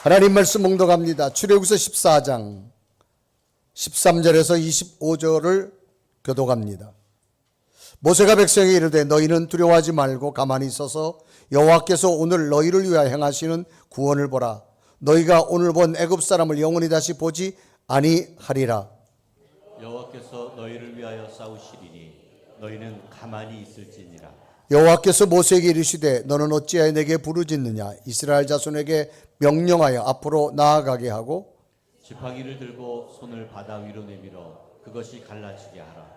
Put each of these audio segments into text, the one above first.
하나님 말씀 몽독합니다. 출애굽기서 14장 13절에서 25절을 교독합니다. 모세가 백성에게 이르되 너희는 두려워하지 말고 가만히 있어서 여호와께서 오늘 너희를 위하여 행하시는 구원을 보라. 너희가 오늘 본 애굽 사람을 영원히 다시 보지 아니하리라. 여호와께서 너희를 위하여 싸우시리니 너희는 가만히 있을지니라. 여호와께서 모세에게 이르시되 너는 어찌하여 내게 부르짖느냐. 이스라엘 자손에게 명령하여 앞으로 나아가게 하고 지팡이를 들고 손을 바다 위로 내밀어 그것이 갈라지게 하라.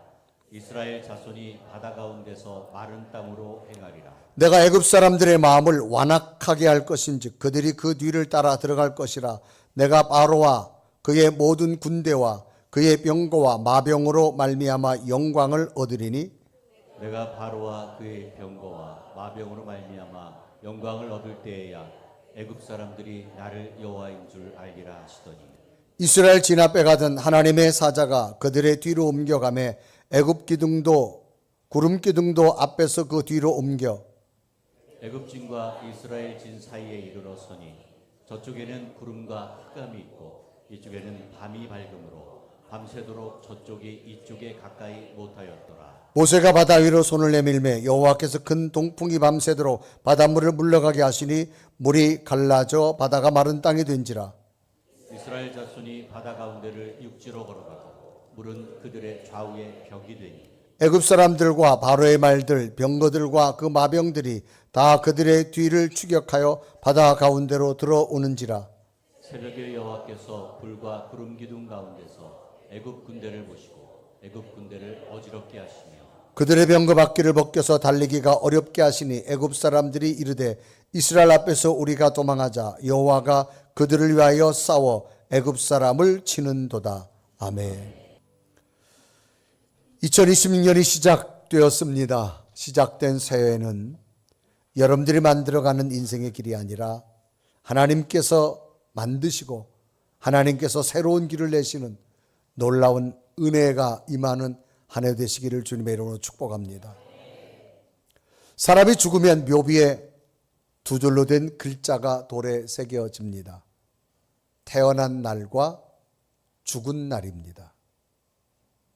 이스라엘 자손이 바다 가운데서 마른 땅으로 행하리라. 내가 애굽 사람들의 마음을 완악하게 할 것인즉 그들이 그 뒤를 따라 들어갈 것이라. 내가 바로와 그의 모든 군대와 그의 병거와 마병으로 말미암아 영광을 얻으리니 내가 바로와 그의 병거와 마병으로 말미암아 영광을 얻을 때에야 애굽 사람들이 나를 여호와인 줄 알리라 하시더니 이스라엘 진 앞에 가던 하나님의 사자가 그들의 뒤로 옮겨가매 애굽 기둥도 구름 기둥도 앞에서 그 뒤로 옮겨 애굽 진과 이스라엘 진 사이에 이르러 서니 저쪽에는 구름과 흑암이 있고 이쪽에는 밤이 밝음으로 밤새도록 저쪽이 이쪽에 가까이 못하였더라. 모세가 바다 위로 손을 내밀매 여호와께서 큰 동풍이 밤새도록 바닷물을 물러가게 하시니 물이 갈라져 바다가 마른 땅이 된지라. 이스라엘 자손이 바다 가운데를 육지로 걸어가고 물은 그들의 좌우에 벽이 되니 애굽 사람들과 바로의 말들 병거들과 그 마병들이 다 그들의 뒤를 추격하여 바다 가운데로 들어오는지라. 새벽에 여호와께서 불과 구름 기둥 가운데서 애굽 군대를 보시고 애굽 군대를 어지럽게 하시며 그들의 병거 바퀴를 벗겨서 달리기가 어렵게 하시니 애굽 사람들이 이르되 이스라엘 앞에서 우리가 도망하자. 여호와가 그들을 위하여 싸워 애굽 사람을 치는도다. 아멘. 2026년이 시작되었습니다. 시작된 새해에는 여러분들이 만들어가는 인생의 길이 아니라 하나님께서 만드시고 하나님께서 새로운 길을 내시는 놀라운 은혜가 임하는 한 해 되시기를 주님의 이름으로 축복합니다. 사람이 죽으면 묘비에 두 줄로 된 글자가 돌에 새겨집니다. 태어난 날과 죽은 날입니다.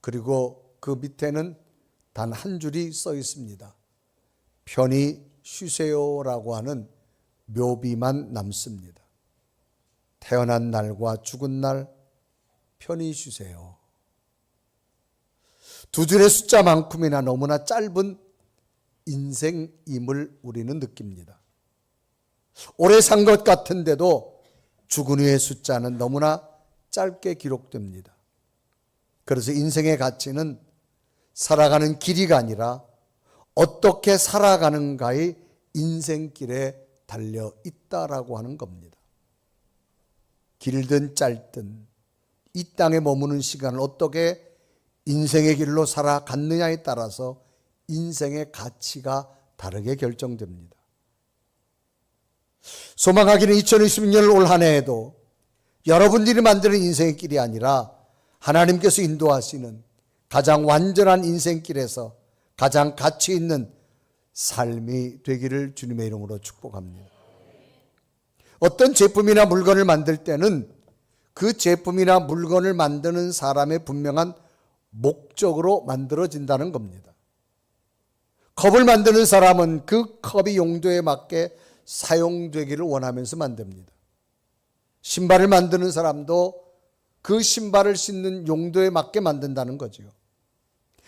그리고 그 밑에는 단 한 줄이 써 있습니다. 편히 쉬세요라고 하는 묘비만 남습니다. 태어난 날과 죽은 날 편히 쉬세요. 두 줄의 숫자만큼이나 너무나 짧은 인생임을 우리는 느낍니다. 오래 산 것 같은데도 죽은 후의 숫자는 너무나 짧게 기록됩니다. 그래서 인생의 가치는 살아가는 길이가 아니라 어떻게 살아가는가의 인생길에 달려 있다라고 하는 겁니다. 길든 짧든 이 땅에 머무는 시간을 어떻게 인생의 길로 살아갔느냐에 따라서 인생의 가치가 다르게 결정됩니다. 소망하기는 2026년 올 한 해에도 여러분들이 만드는 인생의 길이 아니라 하나님께서 인도하시는 가장 완전한 인생길에서 가장 가치 있는 삶이 되기를 주님의 이름으로 축복합니다. 어떤 제품이나 물건을 만들 때는 그 제품이나 물건을 만드는 사람의 분명한 목적으로 만들어진다는 겁니다. 컵을 만드는 사람은 그 컵이 용도에 맞게 사용되기를 원하면서 만듭니다. 신발을 만드는 사람도 그 신발을 신는 용도에 맞게 만든다는 거죠.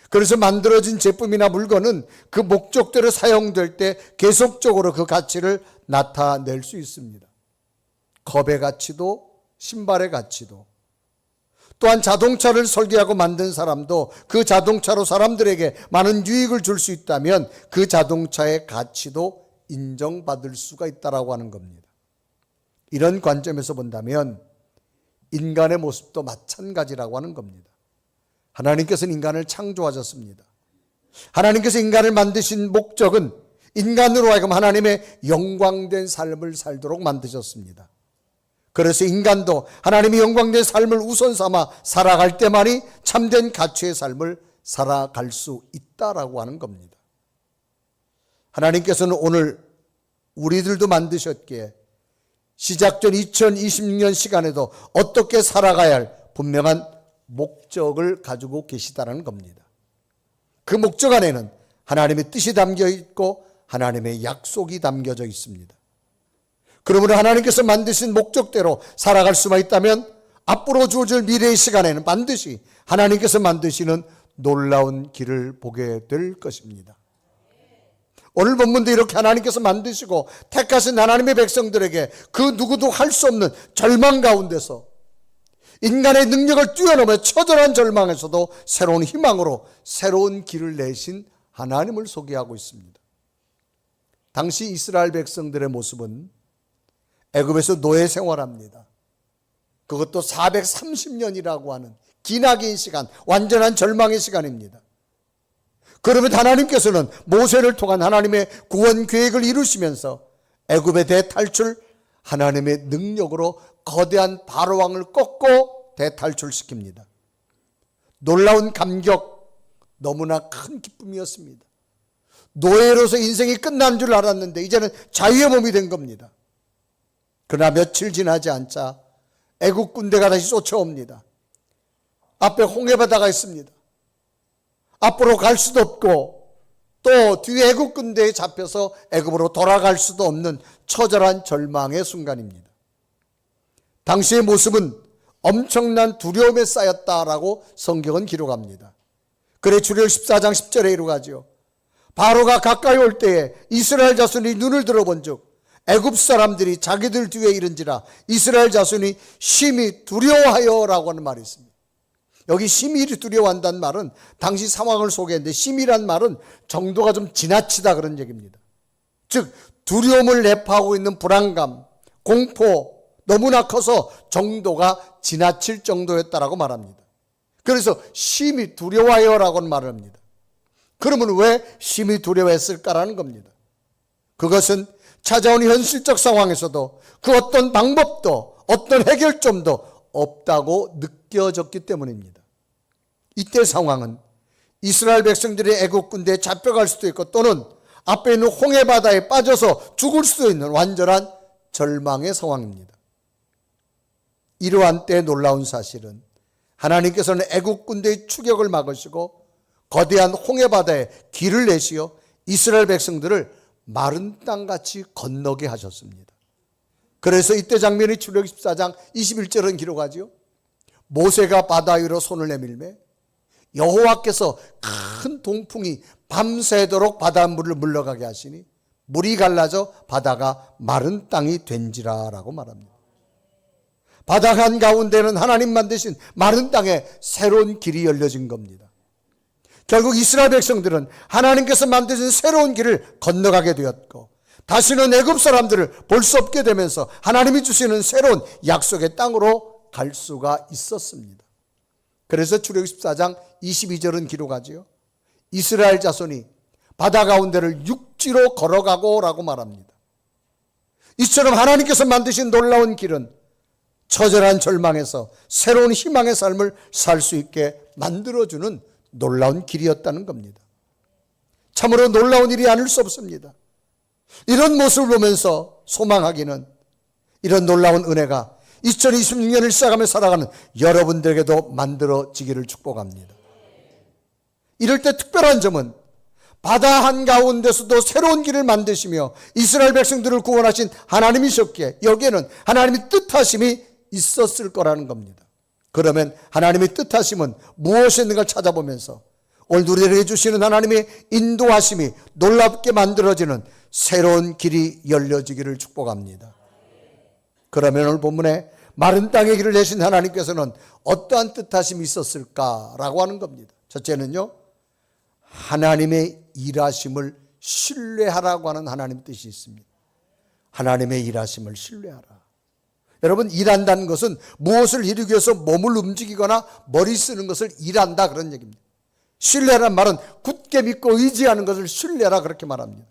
그래서 만들어진 제품이나 물건은 그 목적대로 사용될 때 계속적으로 그 가치를 나타낼 수 있습니다. 컵의 가치도 신발의 가치도 또한 자동차를 설계하고 만든 사람도 그 자동차로 사람들에게 많은 유익을 줄 수 있다면 그 자동차의 가치도 인정받을 수가 있다라고 하는 겁니다. 이런 관점에서 본다면 인간의 모습도 마찬가지라고 하는 겁니다. 하나님께서는 인간을 창조하셨습니다. 하나님께서 인간을 만드신 목적은 인간으로 하여금 하나님의 영광된 삶을 살도록 만드셨습니다. 그래서 인간도 하나님의 영광된 삶을 우선 삼아 살아갈 때만이 참된 가치의 삶을 살아갈 수 있다라고 하는 겁니다. 하나님께서는 오늘 우리들도 만드셨기에 시작전 2026년 시간에도 어떻게 살아가야 할 분명한 목적을 가지고 계시다는 겁니다. 그 목적 안에는 하나님의 뜻이 담겨 있고 하나님의 약속이 담겨져 있습니다. 그러므로 하나님께서 만드신 목적대로 살아갈 수만 있다면 앞으로 주어질 미래의 시간에는 반드시 하나님께서 만드시는 놀라운 길을 보게 될 것입니다. 오늘 본문도 이렇게 하나님께서 만드시고 택하신 하나님의 백성들에게 그 누구도 할 수 없는 절망 가운데서 인간의 능력을 뛰어넘어 처절한 절망에서도 새로운 희망으로 새로운 길을 내신 하나님을 소개하고 있습니다. 당시 이스라엘 백성들의 모습은 애굽에서 노예 생활합니다. 그것도 430년이라고 하는 기나긴 시간, 완전한 절망의 시간입니다. 그러면 하나님께서는 모세를 통한 하나님의 구원 계획을 이루시면서 애굽의 대탈출, 하나님의 능력으로 거대한 바로왕을 꺾고 대탈출시킵니다. 놀라운 감격, 너무나 큰 기쁨이었습니다. 노예로서 인생이 끝난 줄 알았는데 이제는 자유의 몸이 된 겁니다. 그러나 며칠 지나지 않자 애국 군대가 다시 쫓아옵니다. 앞에 홍해바다가 있습니다. 앞으로 갈 수도 없고 또 뒤에 애국 군대에 잡혀서 애굽으로 돌아갈 수도 없는 처절한 절망의 순간입니다. 당시의 모습은 엄청난 두려움에 쌓였다라고 성경은 기록합니다. 그래 출애굽 14장 10절에 이루어가죠. 바로가 가까이 올 때에 이스라엘 자손이 눈을 들어본 즉 애굽 사람들이 자기들 뒤에 이른지라 이스라엘 자손이 심히 두려워하여라고 하는 말이 있습니다. 여기 심히 두려워한다는 말은 당시 상황을 소개했는데 심히란 말은 정도가 좀 지나치다 그런 얘기입니다. 즉 두려움을 내포하고 있는 불안감, 공포 너무나 커서 정도가 지나칠 정도였다라고 말합니다. 그래서 심히 두려워하여라고 말을 합니다. 그러면 왜 심히 두려워했을까라는 겁니다. 그것은 찾아온 현실적 상황에서도 그 어떤 방법도 어떤 해결점도 없다고 느껴졌기 때문입니다. 이때 상황은 이스라엘 백성들이 애국 군대에 잡혀갈 수도 있고 또는 앞에 있는 홍해바다에 빠져서 죽을 수도 있는 완전한 절망의 상황입니다. 이러한 때 놀라운 사실은 하나님께서는 애국 군대의 추격을 막으시고 거대한 홍해바다에 길을 내시어 이스라엘 백성들을 마른 땅같이 건너게 하셨습니다. 그래서 이때 장면이 출애굽 14장 21절은 기록하죠. 모세가 바다 위로 손을 내밀매 여호와께서 큰 동풍이 밤새도록 바닷물을 물러가게 하시니 물이 갈라져 바다가 마른 땅이 된지라라고 말합니다. 바다 한가운데는 하나님 만드신 마른 땅에 새로운 길이 열려진 겁니다. 결국 이스라엘 백성들은 하나님께서 만드신 새로운 길을 건너가게 되었고 다시는 애굽 사람들을 볼 수 없게 되면서 하나님이 주시는 새로운 약속의 땅으로 갈 수가 있었습니다. 그래서 출애굽 14장 22절은 기록하지요. 이스라엘 자손이 바다 가운데를 육지로 걸어가고라고 말합니다. 이처럼 하나님께서 만드신 놀라운 길은 처절한 절망에서 새로운 희망의 삶을 살 수 있게 만들어주는 놀라운 길이었다는 겁니다. 참으로 놀라운 일이 아닐 수 없습니다. 이런 모습을 보면서 소망하기는 이런 놀라운 은혜가 2026년을 시작하며 살아가는 여러분들에게도 만들어지기를 축복합니다. 이럴 때 특별한 점은 바다 한가운데서도 새로운 길을 만드시며 이스라엘 백성들을 구원하신 하나님이셨기에 여기에는 하나님의 뜻하심이 있었을 거라는 겁니다. 그러면 하나님의 뜻하심은 무엇이었는가를 찾아보면서 오늘 우리에게 주시는 하나님의 인도하심이 놀랍게 만들어지는 새로운 길이 열려지기를 축복합니다. 그러면 오늘 본문에 마른 땅의 길을 내신 하나님께서는 어떠한 뜻하심이 있었을까라고 하는 겁니다. 첫째는요, 하나님의 일하심을 신뢰하라고 하는 하나님의 뜻이 있습니다. 하나님의 일하심을 신뢰하라. 여러분, 일한다는 것은 무엇을 이루기 위해서 몸을 움직이거나 머리 쓰는 것을 일한다 그런 얘기입니다. 신뢰라는 말은 굳게 믿고 의지하는 것을 신뢰라 그렇게 말합니다.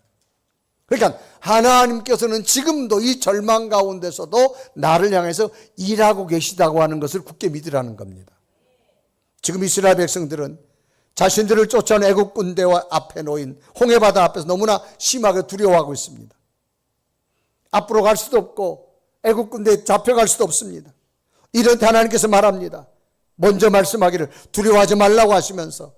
그러니까 하나님께서는 지금도 이 절망 가운데서도 나를 향해서 일하고 계시다고 하는 것을 굳게 믿으라는 겁니다. 지금 이스라엘 백성들은 자신들을 쫓아온 애국 군대와 앞에 놓인 홍해바다 앞에서 너무나 심하게 두려워하고 있습니다. 앞으로 갈 수도 없고 애국 군대에 잡혀갈 수도 없습니다. 이런 때 하나님께서 말합니다. 먼저 말씀하기를 두려워하지 말라고 하시면서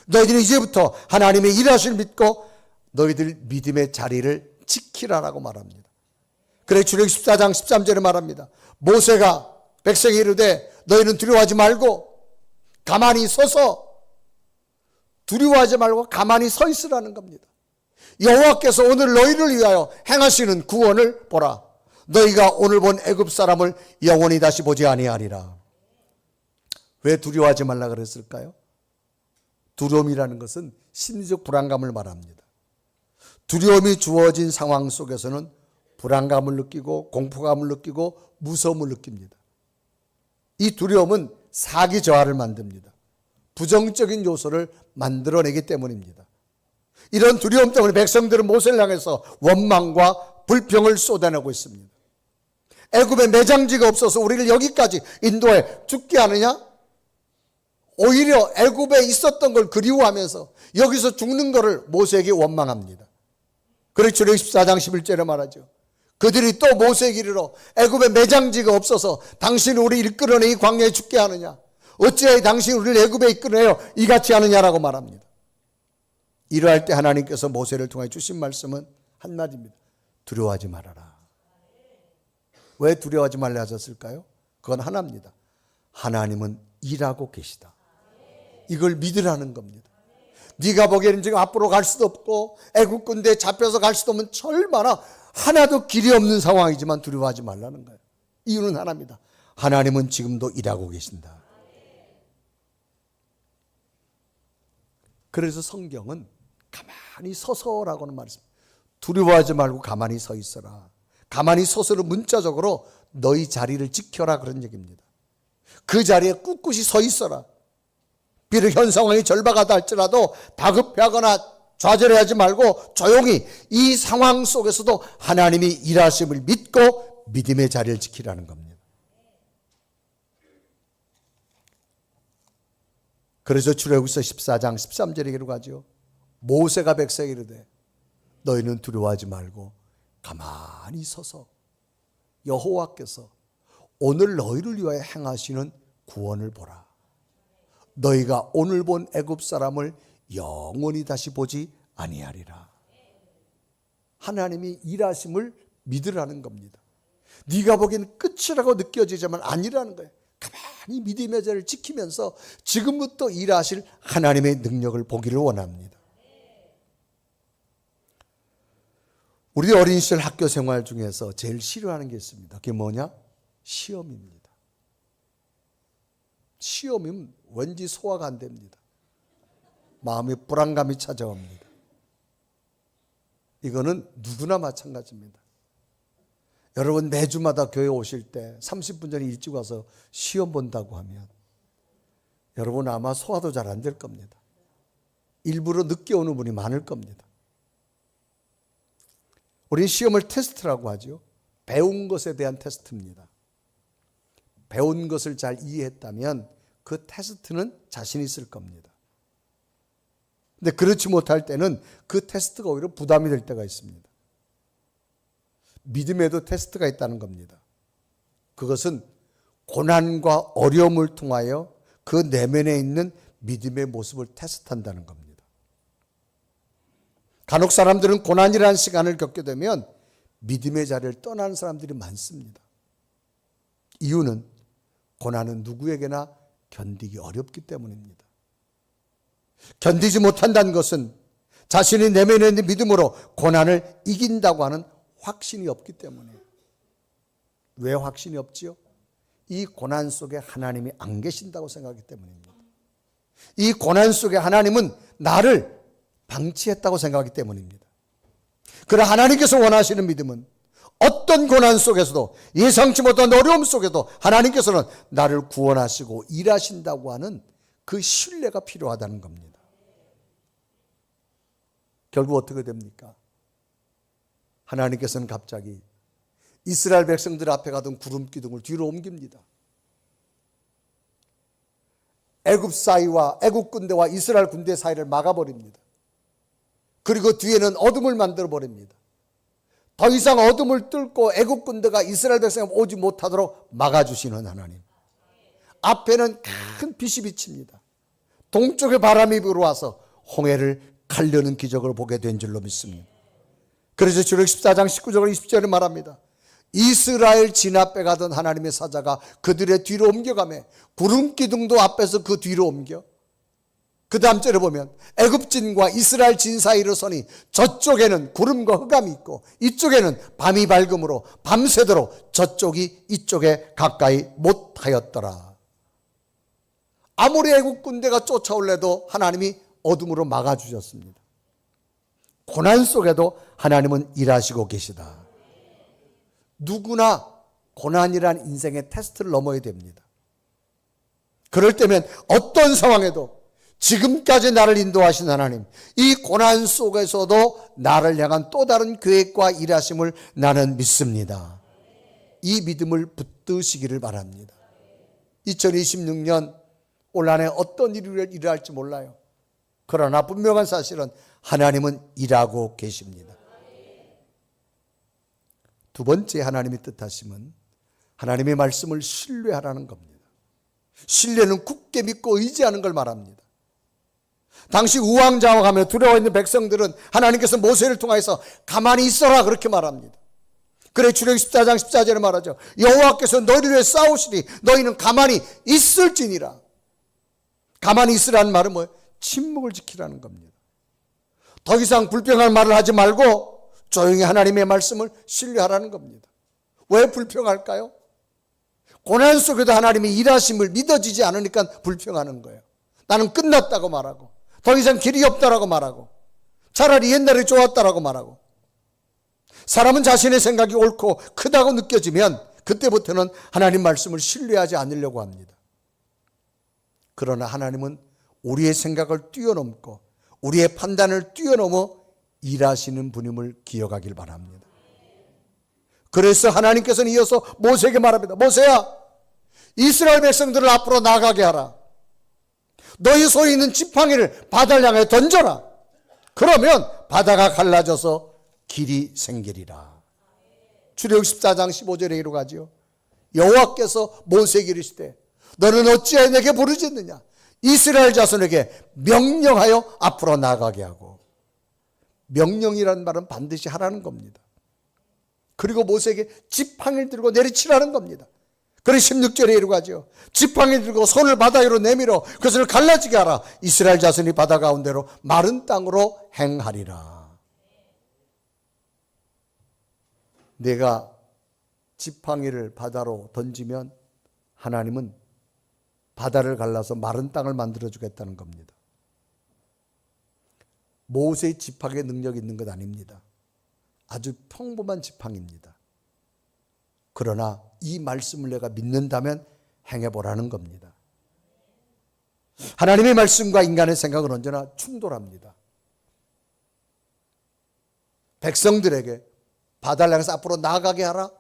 너희들이 이제부터 하나님의 일하실 믿고 너희들 믿음의 자리를 지키라라고 말합니다. 그래 출애굽기 14장 13절에 말합니다. 모세가 백성에 이르되 너희는 두려워하지 말고 가만히 서서 두려워하지 말고 가만히 서 있으라는 겁니다. 여호와께서 오늘 너희를 위하여 행하시는 구원을 보라. 너희가 오늘 본 애굽 사람을 영원히 다시 보지 아니하리라. 왜 두려워하지 말라 그랬을까요? 두려움이라는 것은 심리적 불안감을 말합니다. 두려움이 주어진 상황 속에서는 불안감을 느끼고 공포감을 느끼고 무서움을 느낍니다. 이 두려움은 사기 저하를 만듭니다. 부정적인 요소를 만들어내기 때문입니다. 이런 두려움 때문에 백성들은 모세를 향해서 원망과 불평을 쏟아내고 있습니다. 애굽에 매장지가 없어서 우리를 여기까지 인도해 죽게 하느냐? 오히려 애굽에 있었던 걸 그리워하면서 여기서 죽는 것을 모세에게 원망합니다. 그래서 출애굽기 14장 11절에 말하죠. 그들이 또 모세에게 이르러 애굽에 매장지가 없어서 당신이 우리를 이끌어내 이 광야에 죽게 하느냐? 어찌하여 당신이 우리를 애굽에 이끌어내어 이같이 하느냐라고 말합니다. 이러할 때 하나님께서 모세를 통해 주신 말씀은 한마디입니다. 두려워하지 말아라. 왜 두려워하지 말라 하셨을까요? 그건 하나입니다. 하나님은 일하고 계시다. 이걸 믿으라는 겁니다. 네가 보기에는 지금 앞으로 갈 수도 없고 애국 군대에 잡혀서 갈 수도 없는 얼마나 하나도 길이 없는 상황이지만 두려워하지 말라는 거예요. 이유는 하나입니다. 하나님은 지금도 일하고 계신다. 그래서 성경은 가만히 서서라고는 말했습니다. 두려워하지 말고 가만히 서 있어라. 가만히 서서는 문자적으로 너희 자리를 지켜라 그런 얘기입니다. 그 자리에 꿋꿋이 서 있어라. 비록 현 상황이 절박하다 할지라도 다급해하거나 좌절해하지 말고 조용히 이 상황 속에서도 하나님이 일하심을 믿고 믿음의 자리를 지키라는 겁니다. 그래서 출애굽기서 14장 13절에 기록하죠. 모세가 백성에게 이르되 너희는 두려워하지 말고 가만히 서서 여호와께서 오늘 너희를 위하여 행하시는 구원을 보라. 너희가 오늘 본 애굽 사람을 영원히 다시 보지 아니하리라. 하나님이 일하심을 믿으라는 겁니다. 네가 보기에는 끝이라고 느껴지지만 아니라는 거예요. 가만히 믿음의 자리를 지키면서 지금부터 일하실 하나님의 능력을 보기를 원합니다. 우리 어린 시절 학교 생활 중에서 제일 싫어하는 게 있습니다. 그게 뭐냐? 시험입니다. 시험이면 왠지 소화가 안 됩니다. 마음에 불안감이 찾아옵니다. 이거는 누구나 마찬가지입니다. 여러분 매주마다 교회 오실 때 30분 전에 일찍 와서 시험 본다고 하면 여러분 아마 소화도 잘 안 될 겁니다. 일부러 늦게 오는 분이 많을 겁니다. 우리는 시험을 테스트라고 하죠. 배운 것에 대한 테스트입니다. 배운 것을 잘 이해했다면 그 테스트는 자신 있을 겁니다. 근데 그렇지 못할 때는 그 테스트가 오히려 부담이 될 때가 있습니다. 믿음에도 테스트가 있다는 겁니다. 그것은 고난과 어려움을 통하여 그 내면에 있는 믿음의 모습을 테스트한다는 겁니다. 간혹 사람들은 고난이라는 시간을 겪게 되면 믿음의 자리를 떠나는 사람들이 많습니다. 이유는 고난은 누구에게나 견디기 어렵기 때문입니다. 견디지 못한다는 것은 자신의 내면에 있는 믿음으로 고난을 이긴다고 하는 확신이 없기 때문이에요. 왜 확신이 없지요? 이 고난 속에 하나님이 안 계신다고 생각하기 때문입니다. 이 고난 속에 하나님은 나를 방치했다고 생각하기 때문입니다. 그러나 하나님께서 원하시는 믿음은 어떤 고난 속에서도 예상치 못한 어려움 속에도 하나님께서는 나를 구원하시고 일하신다고 하는 그 신뢰가 필요하다는 겁니다. 결국 어떻게 됩니까? 하나님께서는 갑자기 이스라엘 백성들 앞에 가던 구름 기둥을 뒤로 옮깁니다. 애굽 사이와 애굽 군대와 이스라엘 군대 사이를 막아버립니다. 그리고 뒤에는 어둠을 만들어 버립니다. 더 이상 어둠을 뚫고 애국 군대가 이스라엘 백성에 오지 못하도록 막아주시는 하나님. 앞에는 큰 빛이 비칩니다. 동쪽의 바람이 불어와서 홍해를 가르는 기적을 보게 된 줄로 믿습니다. 그래서 출애굽 14장 19절 20절에 말합니다. 이스라엘 진압에 가던 하나님의 사자가 그들의 뒤로 옮겨가며 구름 기둥도 앞에서 그 뒤로 옮겨. 그 다음 절에 보면 애굽진과 이스라엘 진 사이로 서니 저쪽에는 구름과 흑암이 있고 이쪽에는 밤이 밝음으로 밤새도록 저쪽이 이쪽에 가까이 못하였더라. 아무리 애국 군대가 쫓아올래도 하나님이 어둠으로 막아주셨습니다. 고난 속에도 하나님은 일하시고 계시다. 누구나 고난이란 인생의 테스트를 넘어야 됩니다. 그럴 때면 어떤 상황에도 지금까지 나를 인도하신 하나님, 이 고난 속에서도 나를 향한 또 다른 계획과 일하심을 나는 믿습니다. 이 믿음을 붙드시기를 바랍니다. 2026년 올 한해 어떤 일을 일할지 몰라요. 그러나 분명한 사실은 하나님은 일하고 계십니다. 두 번째 하나님의 뜻하심은 하나님의 말씀을 신뢰하라는 겁니다. 신뢰는 굳게 믿고 의지하는 걸 말합니다. 당시 우왕좌왕하며 두려워 있는 백성들은 하나님께서 모세를 통해서 가만히 있어라 그렇게 말합니다. 그래 출애굽 14장 14절에 말하죠. 여호와께서 너희를 위해 싸우시니 너희는 가만히 있을지니라. 가만히 있으라는 말은 뭐예요? 침묵을 지키라는 겁니다. 더 이상 불평할 말을 하지 말고 조용히 하나님의 말씀을 신뢰하라는 겁니다. 왜 불평할까요? 고난 속에도 하나님의 일하심을 믿어지지 않으니까 불평하는 거예요. 나는 끝났다고 말하고 더 이상 길이 없다라고 말하고 차라리 옛날에 좋았다라고 말하고 사람은 자신의 생각이 옳고 크다고 느껴지면 그때부터는 하나님 말씀을 신뢰하지 않으려고 합니다. 그러나 하나님은 우리의 생각을 뛰어넘고 우리의 판단을 뛰어넘어 일하시는 분임을 기억하길 바랍니다. 그래서 하나님께서는 이어서 모세에게 말합니다. 모세야, 이스라엘 백성들을 앞으로 나가게 하라. 너희 손에 있는 지팡이를 바다를 향해 던져라. 그러면 바다가 갈라져서 길이 생기리라. 출애굽 14장 15절에 이루어가지요. 여호와께서 모세에게 이르시되 너는 어찌하여 내게 부르짖느냐. 이스라엘 자손에게 명령하여 앞으로 나가게 하고. 명령이라는 말은 반드시 하라는 겁니다. 그리고 모세에게 지팡이를 들고 내리치라는 겁니다. 그래서 16절에 이루어가죠. 지팡이 들고 손을 바다 위로 내밀어 그것을 갈라지게 하라. 이스라엘 자손이 바다 가운데로 마른 땅으로 행하리라. 내가 지팡이를 바다로 던지면 하나님은 바다를 갈라서 마른 땅을 만들어 주겠다는 겁니다. 모세의 지팡이의 능력이 있는 것 아닙니다. 아주 평범한 지팡이입니다. 그러나 이 말씀을 내가 믿는다면 행해보라는 겁니다. 하나님의 말씀과 인간의 생각은 언제나 충돌합니다. 백성들에게 바다를 향해서 앞으로 나가게 하라?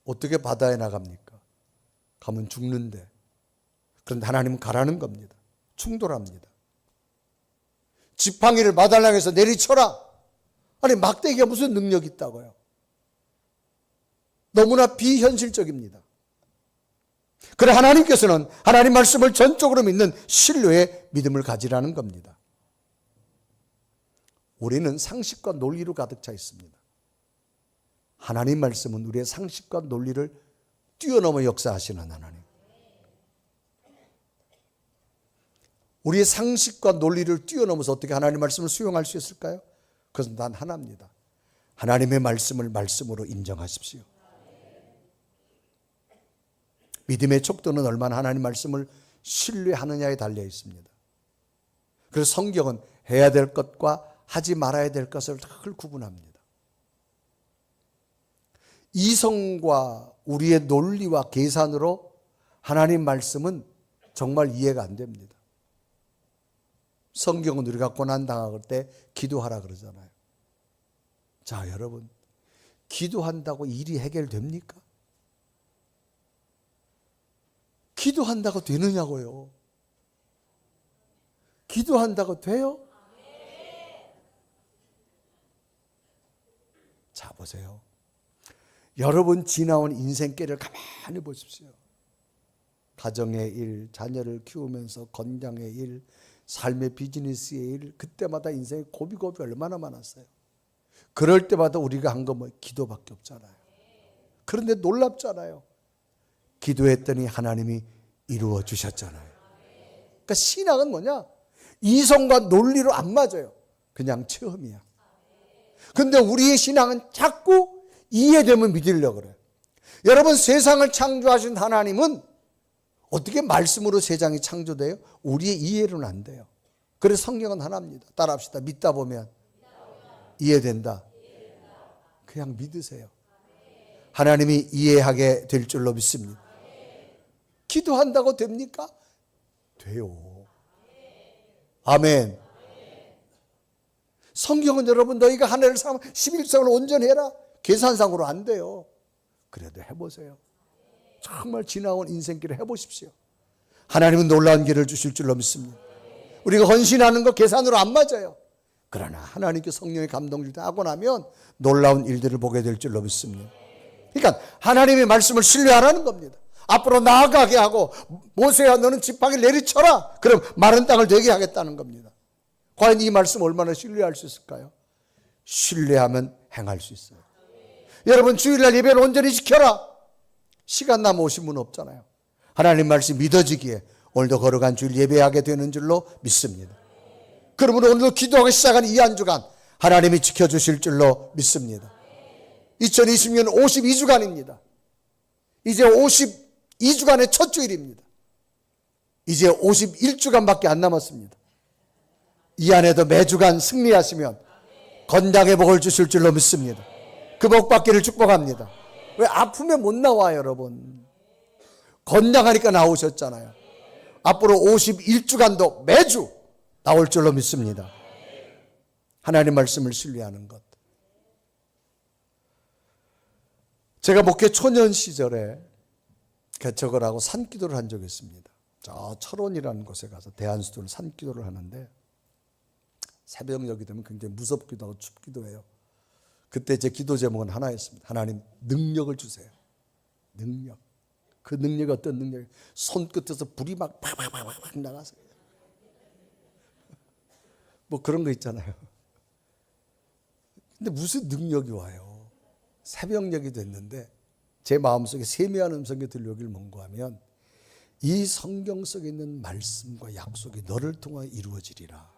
어떻게 바다에 나갑니까? 가면 죽는데. 그런데 하나님은 가라는 겁니다. 충돌합니다. 지팡이를 바다를 향해서 내리쳐라. 아니 막대기가 무슨 능력이 있다고요? 너무나 비현실적입니다. 그래 하나님께서는 하나님 말씀을 전적으로 믿는 신뢰의 믿음을 가지라는 겁니다. 우리는 상식과 논리로 가득 차 있습니다. 하나님 말씀은 우리의 상식과 논리를 뛰어넘어 역사하시는 하나님. 우리의 상식과 논리를 뛰어넘어서 어떻게 하나님 말씀을 수용할 수 있을까요? 그것은 단 하나입니다. 하나님의 말씀을 말씀으로 인정하십시오. 믿음의 척도는 얼마나 하나님 말씀을 신뢰하느냐에 달려 있습니다. 그래서 성경은 해야 될 것과 하지 말아야 될 것을 늘 구분합니다. 이성과 우리의 논리와 계산으로 하나님 말씀은 정말 이해가 안 됩니다. 성경은 우리가 고난당할 때 기도하라 그러잖아요. 자, 여러분, 기도한다고 일이 해결됩니까? 기도한다고 되느냐고요? 기도한다고 돼요? 보세요. 여러분 지나온 인생길을 가만히 보십시오. 가정의 일, 자녀를 키우면서 건강의 일, 삶의 비즈니스의 일, 그때마다 인생에 고비고비 얼마나 많았어요. 그럴 때마다 우리가 한 거 뭐 기도밖에 없잖아요. 그런데 놀랍잖아요. 기도했더니 하나님이 이루어 주셨잖아요. 그러니까 신앙은 뭐냐? 이성과 논리로 안 맞아요. 그냥 체험이야. 근데 우리의 신앙은 자꾸 이해되면 믿으려고 그래요. 여러분, 세상을 창조하신 하나님은 어떻게 말씀으로 세상이 창조돼요? 우리의 이해로는 안 돼요. 그래서 성경은 하나입니다. 따라합시다. 믿다 보면 이해된다. 그냥 믿으세요. 하나님이 이해하게 될 줄로 믿습니다. 기도한다고 됩니까? 돼요. 아멘. 성경은 여러분, 너희가 한 해를 살면 11성을 온전해라. 계산상으로 안 돼요. 그래도 해보세요. 정말 지나온 인생길을 해보십시오. 하나님은 놀라운 길을 주실 줄로 믿습니다. 우리가 헌신하는 거 계산으로 안 맞아요. 그러나 하나님께 성령의 감동을 하고 나면 놀라운 일들을 보게 될 줄로 믿습니다. 그러니까 하나님의 말씀을 신뢰하라는 겁니다. 앞으로 나아가게 하고, 모세야 너는 지팡이를 내리쳐라. 그럼 마른 땅을 되게 하겠다는 겁니다. 과연 이 말씀 얼마나 신뢰할 수 있을까요? 신뢰하면 행할 수 있어요. 여러분, 주일날 예배를 온전히 지켜라. 시간 남아 오신 분 없잖아요. 하나님 말씀 믿어지기에 오늘도 거룩한 주일 예배하게 되는 줄로 믿습니다. 그러므로 오늘도 기도하기 시작한 이 한 주간 하나님이 지켜주실 줄로 믿습니다. 2020년 52주간입니다. 이제 52주간의 첫 주일입니다. 이제 51주간밖에 안 남았습니다. 이 안에도 매주간 승리하시면 건강의 복을 주실 줄로 믿습니다. 그 복 받기를 축복합니다. 왜 아프면 못 나와요, 여러분? 건강하니까 나오셨잖아요. 앞으로 51주간도 매주 나올 줄로 믿습니다. 하나님 말씀을 신뢰하는 것. 제가 목회 초년 시절에 개척을 하고 산기도를 한 적이 있습니다. 저 철원이라는 곳에 가서 대한수도를 산기도를 하는데 새벽녘이 되면 굉장히 무섭기도 하고 춥기도 해요. 그때 제 기도 제목은 하나였습니다. 하나님, 능력을 주세요. 능력. 그 능력이 어떤 능력이에요? 손끝에서 불이 막 팍팍팍팍 나가서 뭐 그런 거 있잖아요. 근데 무슨 능력이 와요? 새벽녘이 됐는데 제 마음속에 세미한 음성이 들려오길 뭔고하면 이 성경 속에 있는 말씀과 약속이 너를 통하여 이루어지리라.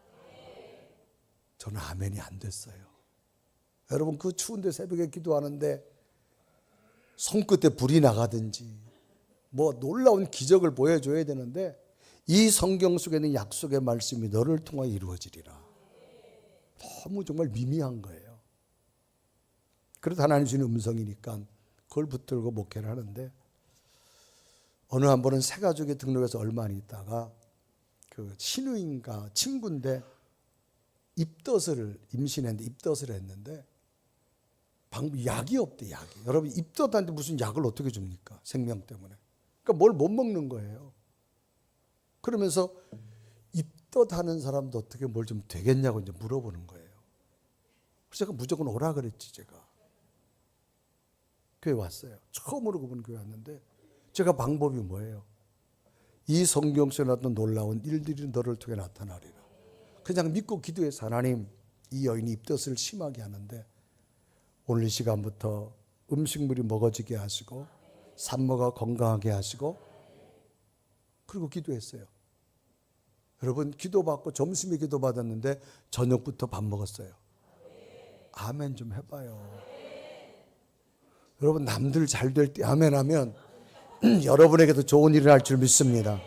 저는 아멘이 안 됐어요. 여러분, 그 추운데 새벽에 기도하는데 손끝에 불이 나가든지 뭐 놀라운 기적을 보여줘야 되는데 이 성경 속에 있는 약속의 말씀이 너를 통하여 이루어지리라. 너무 정말 미미한 거예요. 그래도 하나님 주는 음성이니까 그걸 붙들고 목회를 하는데 어느 한 번은 새 가족에 등록해서 얼마 안 있다가 그 신우인가 친구인데 입덧을 임신했는데 입덧을 했는데 약이 없대. 약이. 여러분, 입덧하는데 무슨 약을 어떻게 줍니까? 생명 때문에. 그러니까 뭘 못 먹는 거예요. 그러면서 입덧하는 사람도 어떻게 뭘 좀 되겠냐고 이제 물어보는 거예요. 그래서 제가 무조건 오라 그랬지. 제가 교회 왔어요. 처음으로 그분 교회 왔는데 제가 방법이 뭐예요? 이 성경 속에 나타난 놀라운 일들이 너를 통해 나타나리라. 그냥 믿고 기도해서 하나님, 이 여인이 입덧을 심하게 하는데 오늘 이 시간부터 음식물이 먹어지게 하시고 산모가 건강하게 하시고, 그리고 기도했어요. 여러분, 기도받고 점심에 기도받았는데 저녁부터 밥 먹었어요. 아멘 좀 해봐요. 여러분, 남들 잘 될 때 아멘하면 여러분에게도 좋은 일을 할 줄 믿습니다.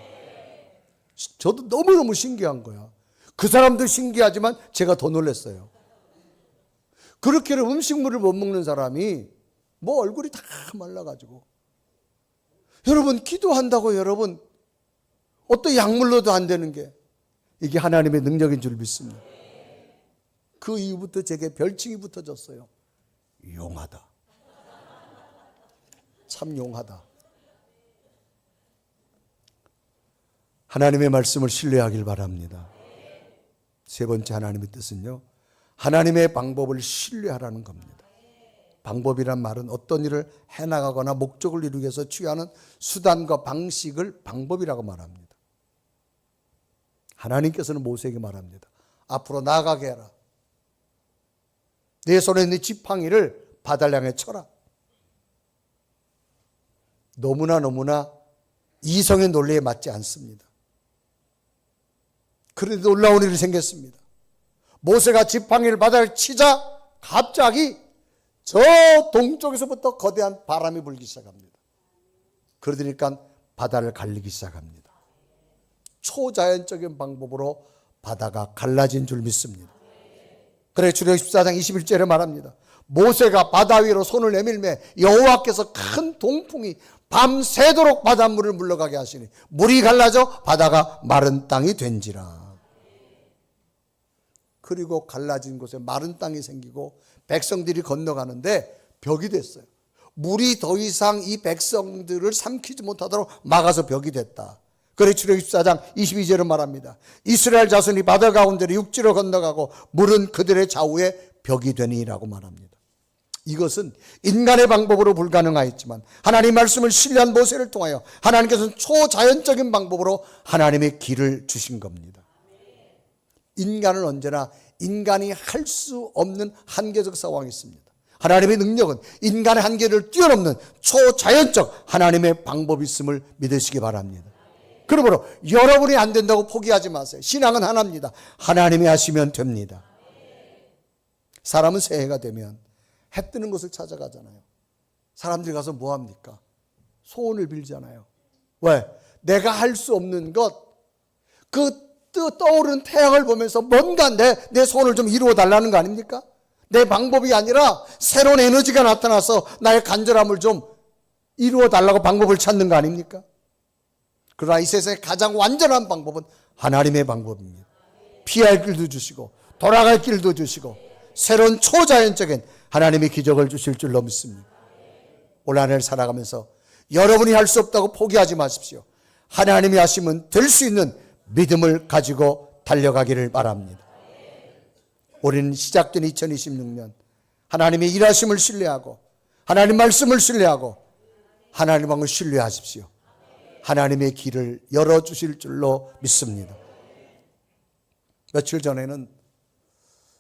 저도 너무너무 신기한 거야. 그 사람도 신기하지만 제가 더 놀랐어요. 그렇게 음식물을 못 먹는 사람이 뭐 얼굴이 다 말라가지고. 여러분, 기도한다고 여러분 어떤 약물로도 안 되는 게 이게 하나님의 능력인 줄 믿습니다. 그 이후부터 제게 별칭이 붙어졌어요. 용하다. 참 용하다. 하나님의 말씀을 신뢰하길 바랍니다. 세 번째 하나님의 뜻은요, 하나님의 방법을 신뢰하라는 겁니다. 방법이란 말은 어떤 일을 해나가거나 목적을 이루기 위해서 취하는 수단과 방식을 방법이라고 말합니다. 하나님께서는 모세에게 말합니다. 앞으로 나아가게 해라. 내 손에 있는 지팡이를 바다를 향해 쳐라. 너무나 이성의 논리에 맞지 않습니다. 그런데 놀라운 일이 생겼습니다. 모세가 지팡이를 바다에 치자 갑자기 저 동쪽에서부터 거대한 바람이 불기 시작합니다. 그러니까 바다를 갈리기 시작합니다. 초자연적인 방법으로 바다가 갈라진 줄 믿습니다. 그래 출애굽기 14장 21절에 말합니다. 모세가 바다 위로 손을 내밀매 여호와께서 큰 동풍이 밤새도록 바닷물을 물러가게 하시니 물이 갈라져 바다가 마른 땅이 된지라. 그리고 갈라진 곳에 마른 땅이 생기고 백성들이 건너가는데 벽이 됐어요. 물이 더 이상 이 백성들을 삼키지 못하도록 막아서 벽이 됐다. 그래 출애굽기 14장 22절은 말합니다. 이스라엘 자손이 바다 가운데로 육지로 건너가고 물은 그들의 좌우에 벽이 되니라고 말합니다. 이것은 인간의 방법으로 불가능하였지만 하나님 말씀을 신뢰한 모세를 통하여 하나님께서는 초자연적인 방법으로 하나님의 길을 주신 겁니다. 인간은 언제나 인간이 할 수 없는 한계적 상황이 있습니다. 하나님의 능력은 인간의 한계를 뛰어넘는 초자연적 하나님의 방법이 있음을 믿으시기 바랍니다. 그러므로 여러분이 안 된다고 포기하지 마세요. 신앙은 하나입니다. 하나님이 하시면 됩니다. 사람은 새해가 되면 해 뜨는 것을 찾아가잖아요. 사람들이 가서 뭐 합니까? 소원을 빌잖아요. 왜? 내가 할 수 없는 것, 그 떠오르는 태양을 보면서 뭔가 내 소원을 좀 이루어 달라는 거 아닙니까? 내 방법이 아니라 새로운 에너지가 나타나서 나의 간절함을 좀 이루어 달라고 방법을 찾는 거 아닙니까? 그러나 이 세상의 가장 완전한 방법은 하나님의 방법입니다. 피할 길도 주시고 돌아갈 길도 주시고 새로운 초자연적인 하나님의 기적을 주실 줄로 믿습니다. 올 한 해를 살아가면서 여러분이 할 수 없다고 포기하지 마십시오. 하나님이 하시면 될 수 있는 믿음을 가지고 달려가기를 바랍니다. 올해는 시작된 2026년 하나님의 일하심을 신뢰하고 하나님 말씀을 신뢰하고 하나님 방을 신뢰하십시오. 하나님의 길을 열어주실 줄로 믿습니다. 며칠 전에는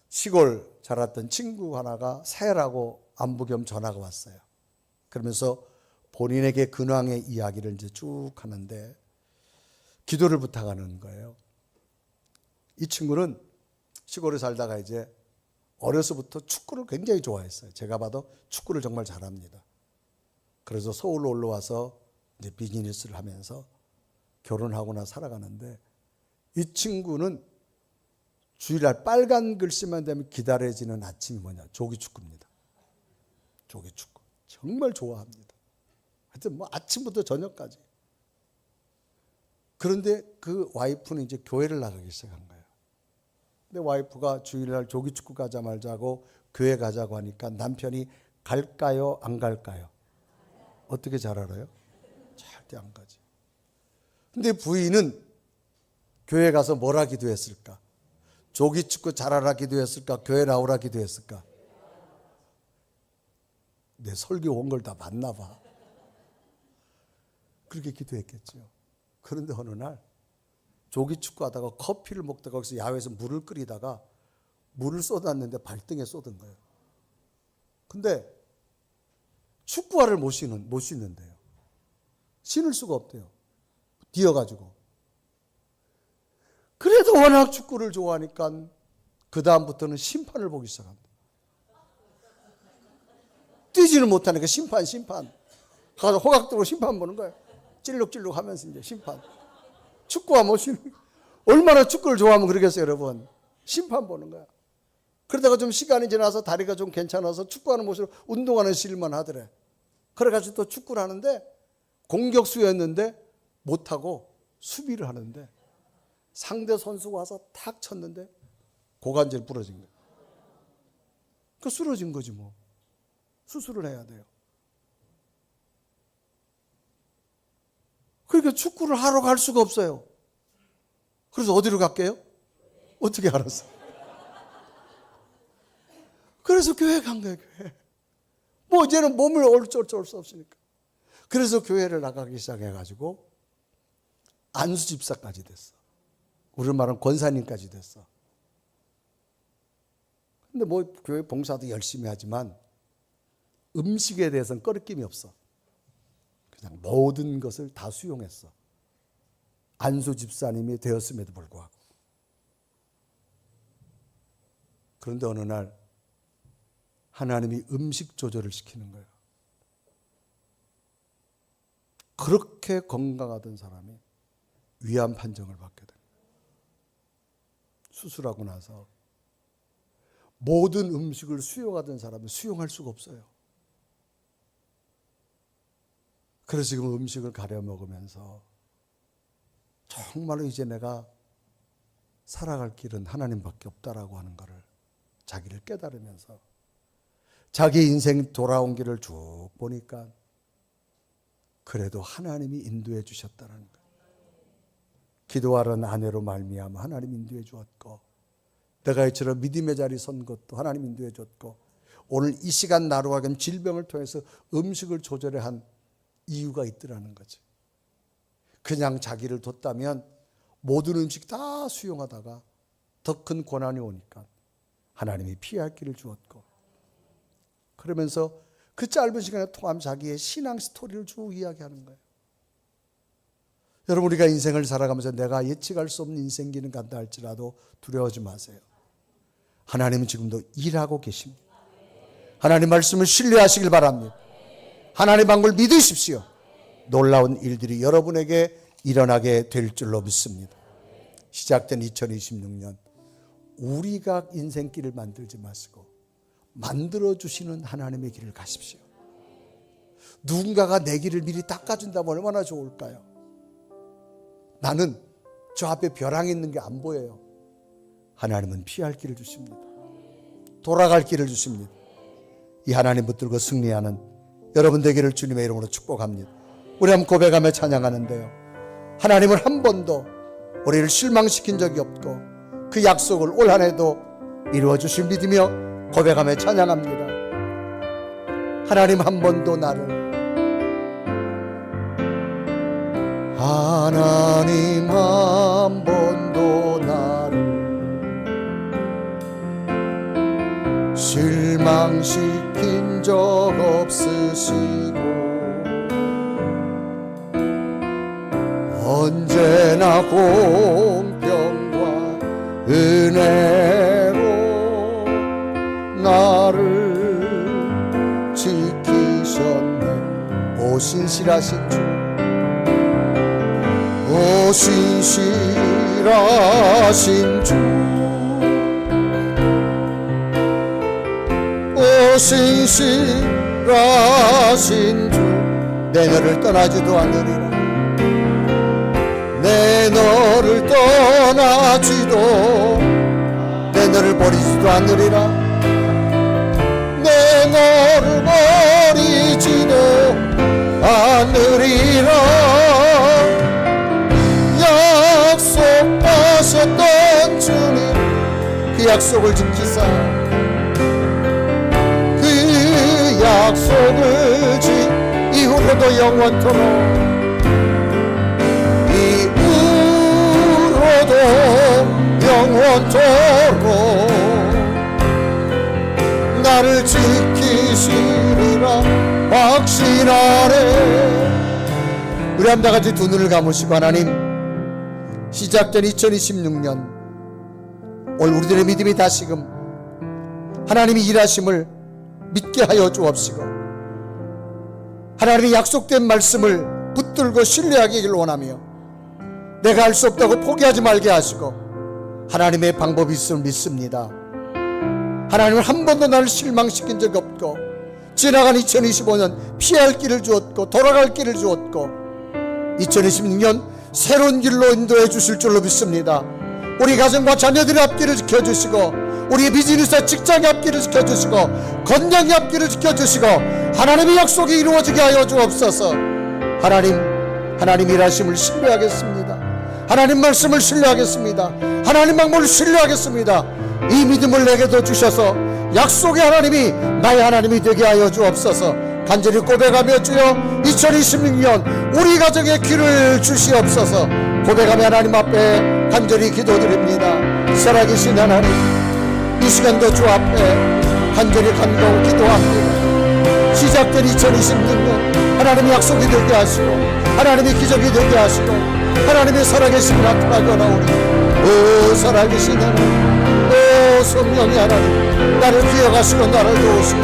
시골 자랐던 친구 하나가 새해라고 안부겸 전화가 왔어요. 그러면서 본인에게 근황의 이야기를 이제 쭉 하는데 기도를 부탁하는 거예요. 이 친구는 시골에 살다가 이제 어려서부터 축구를 굉장히 좋아했어요. 제가 봐도 축구를 정말 잘합니다. 그래서 서울로 올라와서 이제 비즈니스를 하면서 결혼하거나 살아가는데 이 친구는 주일날 빨간 글씨만 되면 기다려지는 아침이 뭐냐? 조기축구입니다. 조기축구. 정말 좋아합니다. 하여튼 뭐 아침부터 저녁까지. 그런데 그 와이프는 이제 교회를 나가기 시작한 거예요. 근데 와이프가 주일날 조기축구 가자 말자고 교회 가자고 하니까 남편이 갈까요? 안 갈까요? 어떻게 잘 알아요? 절대 안 가지. 근데 부인은 교회 가서 뭐라 기도했을까? 조기축구 잘하라 기도했을까? 교회 나오라 기도했을까? 내 설교 온 걸 다 봤나 봐. 그렇게 기도했겠죠. 그런데 어느 날 조기축구 하다가 커피를 먹다가 거기서 야외에서 물을 끓이다가 물을 쏟았는데 발등에 쏟은 거예요. 근데 축구화를 못 신는데요. 신을 수가 없대요. 뛰어가지고. 그래도 워낙 축구를 좋아하니까 그 다음부터는 심판을 보기 시작합니다. 뛰지는 못하니까 심판. 가서 호각도로 심판 보는 거예요. 찔룩찔룩 하면서 이제 심판. 축구화 못 신는. 얼마나 축구를 좋아하면 그러겠어요, 여러분. 심판 보는 거야. 그러다가 좀 시간이 지나서 다리가 좀 괜찮아서 축구하는 모습으로 운동하는 실만 하더래. 그래가지고 또 축구를 하는데 공격수였는데 못하고 수비를 하는데 상대 선수가 와서 탁 쳤는데 고관절 부러진 거예요. 그 쓰러진 거지 뭐. 수술을 해야 돼요. 그러니까 축구를 하러 갈 수가 없어요. 그래서 어디로 갈게요? 어떻게 알았어? 그래서 교회 간 거예요, 교회. 뭐 이제는 몸을 어쩔 수 없으니까. 그래서 교회를 나가기 시작해가지고 안수 집사까지 됐어. 우리 말은 권사님까지 됐어. 근데 뭐 교회 봉사도 열심히 하지만 음식에 대해서는 꺼리낌이 없어. 그냥 모든 것을 다 수용했어. 안수 집사님이 되었음에도 불구하고. 그런데 어느 날 하나님이 음식 조절을 시키는 거예요. 그렇게 건강하던 사람이 위암 판정을 받게 됩니다. 수술하고 나서 모든 음식을 수용하던 사람은 수용할 수가 없어요. 그래서 지금 음식을 가려 먹으면서 정말로 이제 내가 살아갈 길은 하나님밖에 없다라고 하는 것을 자기를 깨달으면서 자기 인생 돌아온 길을 쭉 보니까 그래도 하나님이 인도해 주셨다는 거예요. 기도하는 아내로 말미암아 하나님 인도해 주었고, 내가 이처럼 믿음의 자리 선 것도 하나님 인도해 줬고, 오늘 이 시간 나로 하여금 질병을 통해서 음식을 조절해 한 이유가 있더라는 거지. 그냥 자기를 뒀다면 모든 음식 다 수용하다가 더 큰 고난이 오니까 하나님이 피할 길을 주었고, 그러면서 그 짧은 시간에 통하면 자기의 신앙 스토리를 쭉 이야기하는 거예요. 여러분, 우리가 인생을 살아가면서 내가 예측할 수 없는 인생기는 간다 할지라도 두려워하지 마세요. 하나님은 지금도 일하고 계십니다. 하나님 말씀을 신뢰하시길 바랍니다. 하나님 방법을 믿으십시오. 놀라운 일들이 여러분에게 일어나게 될 줄로 믿습니다. 시작된 2026년, 우리가 인생길을 만들지 마시고 만들어주시는 하나님의 길을 가십시오. 누군가가 내 길을 미리 닦아준다면 얼마나 좋을까요? 나는 저 앞에 벼랑이 있는 게 안 보여요. 하나님은 피할 길을 주십니다. 돌아갈 길을 주십니다. 이 하나님 붙들고 승리하는 여러분 되기를 주님의 이름으로 축복합니다. 우리 한번 고백하며 찬양하는데요, 하나님은 한 번도 우리를 실망시킨 적이 없고 그 약속을 올 한 해도 이루어 주실 믿으며 고백하며 찬양합니다. 하나님 한 번도 나를, 하나님 한 번도 나를 실망시킨 적 없으시고 언제나 공평과 은혜로 나를 지키셨네. 오 신실하신 주, 오 신실하신 주, 오 신실하신 주, 내 너를 떠나지도 않으리라. 내 너를 떠나지도, 내 너를 버리지도 않으리라. 내 너를 버리지도 않으리라. 약속하셨던 주님, 그 약속을 지키사, 그 약속을 지 이후로도 영원토록, 이후로도 영원토록 나를 지키시리라 확신하네. 우리 한번 다 같이 두 눈을 감으시고, 하나님, 시작된 2026년 오늘 우리들의 믿음이 다시금 하나님이 일하심을 믿게 하여 주옵시고, 하나님이 약속된 말씀을 붙들고 신뢰하기를 원하며 내가 할 수 없다고 포기하지 말게 하시고 하나님의 방법이 있음을 믿습니다. 하나님은 한 번도 나를 실망시킨 적이 없고 지나간 2025년 피할 길을 주었고 돌아갈 길을 주었고 2026년 새로운 길로 인도해 주실 줄로 믿습니다. 우리 가정과 자녀들의 앞길을 지켜주시고 우리의 비즈니스와 직장의 앞길을 지켜주시고 건강의 앞길을 지켜주시고 하나님의 약속이 이루어지게 하여 주옵소서. 하나님 일하심을 신뢰하겠습니다. 하나님 말씀을 신뢰하겠습니다. 하나님 방법을 신뢰하겠습니다. 이 믿음을 내게도 주셔서 약속의 하나님이 나의 하나님이 되게 하여 주옵소서. 간절히 고백하며 주여 2026년 우리 가정에 귀를 주시옵소서. 고백하며 하나님 앞에 간절히 기도드립니다. 살아계신 하나님, 이 시간도 주 앞에 간절히 간구하고 기도합니다. 시작된 2026년 하나님의 약속이 되게 하시고 하나님의 기적이 되게 하시고 하나님의 살아계심을 나타나거나오니 오 살아계신 하나님, 오 성령의 하나님, 나를 기억하시고 나를 도우시고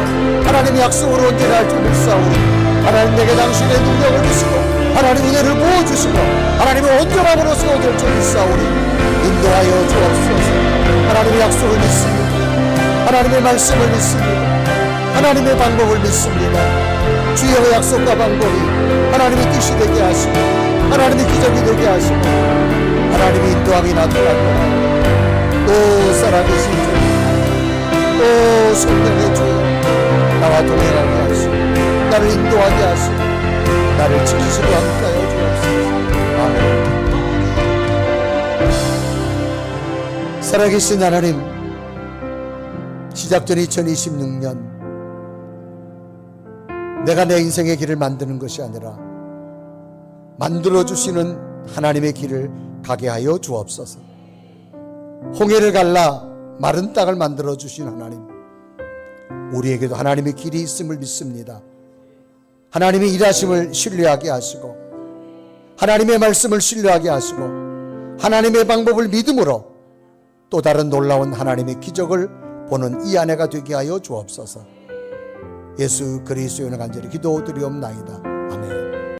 하나님의 약속으로 언제나 줄 믿사오니 하나님 내게 당신의 능력을 주시고 하나님 은혜를 부어주시고 하나님의 온전함으로서 얻을 줄 믿사오니 인도하여 주옵소서. 하나님의 약속을 믿습니다. 하나님의 말씀을 믿습니다. 하나님의 방법을 믿습니다. 주의 약속과 방법이 하나님의 뜻이 되게 하시고 하나님의 기적이 되게 하시고 하나님의 인도함이 나타날 거라. 오 살아계신 주, 오 성령의 주, 나와 동행하게 하시고 나를 인도하게 하시고 나를 지키시고 함께하여 주옵소서. 아멘. 살아계신 하나님, 시작된 2026년 내가 내 인생의 길을 만드는 것이 아니라 만들어주시는 하나님의 길을 가게 하여 주옵소서. 홍해를 갈라 마른 땅을 만들어주신 하나님, 우리에게도 하나님의 길이 있음을 믿습니다. 하나님의 일하심을 신뢰하게 하시고 하나님의 말씀을 신뢰하게 하시고 하나님의 방법을 믿음으로 또 다른 놀라운 하나님의 기적을 보는 이 아내가 되게 하여 주옵소서. 예수 그리스도의 간절히 기도드리옵나이다.